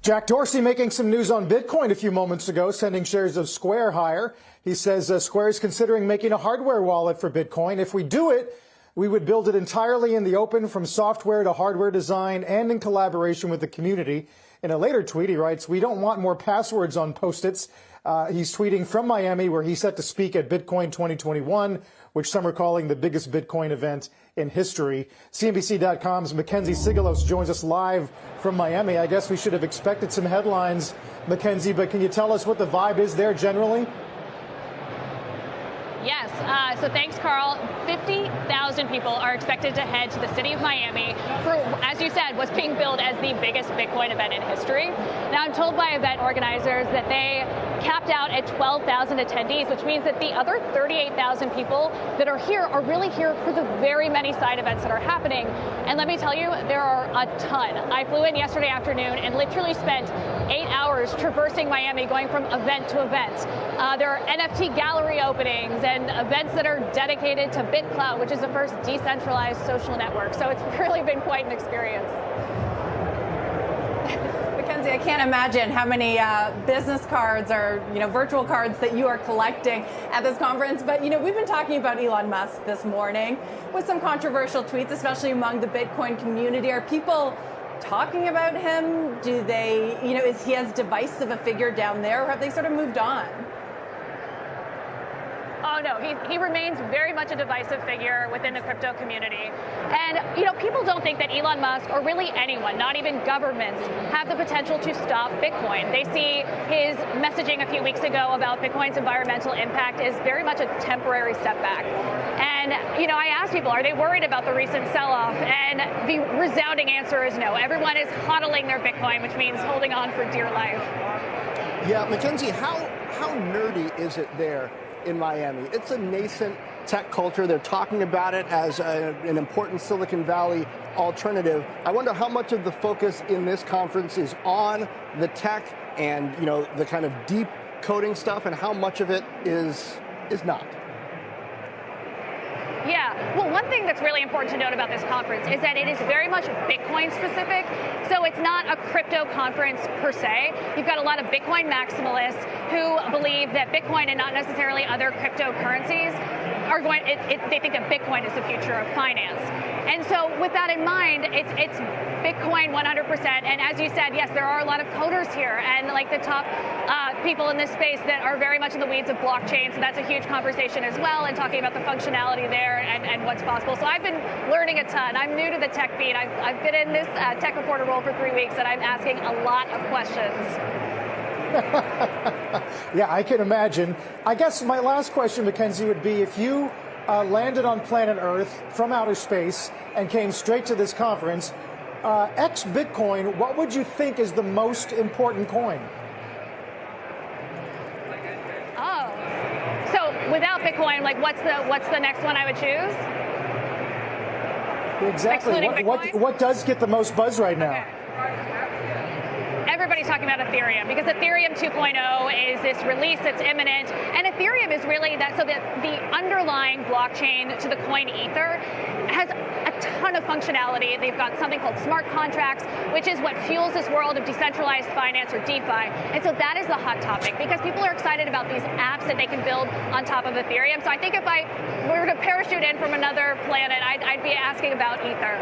Jack Dorsey making some news on Bitcoin a few moments ago, sending shares of Square higher. He says Square is considering making a hardware wallet for Bitcoin. If we do it, we would build it entirely in the open, from software to hardware design, and in collaboration with the community. In a later tweet, he writes, "We don't want more passwords on Post-its." He's tweeting from Miami, where he's set to speak at Bitcoin 2021, which some are calling the biggest Bitcoin event in history. CNBC.com's Mackenzie Sigalos joins us live from Miami. I guess we should have expected some headlines, Mackenzie, but can you tell us what the vibe is there generally? Yes, so thanks, Carl. 50,000 people are expected to head to the city of Miami for, as you said, what's being billed as the biggest Bitcoin event in history. Now, I'm told by event organizers that they capped out at 12,000 attendees, which means that the other 38,000 people that are here are really here for the very many side events that are happening. And let me tell you, there are a ton. I flew in yesterday afternoon and literally spent 8 hours traversing Miami, going from event to event. There are NFT gallery openings and events that are dedicated to BitClout, which is the first decentralized social network. So it's really been quite an experience. Mackenzie, I can't imagine how many business cards or virtual cards that you are collecting at this conference. But we've been talking about Elon Musk this morning with some controversial tweets, especially among the Bitcoin community. Are people talking about him? Do they, is he as divisive a figure down there, or have they sort of moved on? Oh, no, he remains very much a divisive figure within the crypto community. And, people don't think that Elon Musk, or really anyone, not even governments, have the potential to stop Bitcoin. They see his messaging a few weeks ago about Bitcoin's environmental impact as very much a temporary setback. And, I asked people, are they worried about the recent sell-off? And the resounding answer is no. Everyone is hodling their Bitcoin, which means holding on for dear life. Yeah, Mackenzie, how nerdy is it there in Miami? It's a nascent tech culture. They're talking about it as an important Silicon Valley alternative. I wonder how much of the focus in this conference is on the tech and the kind of deep coding stuff, and how much of it is not. Yeah, well, one thing that's really important to note about this conference is that it is very much Bitcoin specific. So it's not a crypto conference per se. You've got a lot of Bitcoin maximalists who believe that Bitcoin and not necessarily other cryptocurrencies are they think that Bitcoin is the future of finance. And so with that in mind, it's Bitcoin 100%. And as you said, yes, there are a lot of coders here and like the top people in this space that are very much in the weeds of blockchain. So that's a huge conversation as well, and talking about the functionality there and what's possible. So I've been learning a ton. I'm new to the tech beat. I've been in this tech reporter role for 3 weeks, and I'm asking a lot of questions. Yeah, I can imagine. I guess my last question, Mackenzie, would be if you landed on planet Earth from outer space and came straight to this conference, ex-Bitcoin, what would you think is the most important coin? Oh, so without Bitcoin, like what's the next one I would choose? Exactly. What does get the most buzz right now? Okay. Everybody's talking about Ethereum, because Ethereum 2.0 is this release that's imminent, and Ethereum is really that, so that the underlying blockchain to the coin Ether has a ton of functionality. They've got something called smart contracts, which is what fuels this world of decentralized finance, or DeFi, and so that is the hot topic, because people are excited about these apps that they can build on top of Ethereum. So I think if I were to parachute in from another planet, I'd be asking about Ether.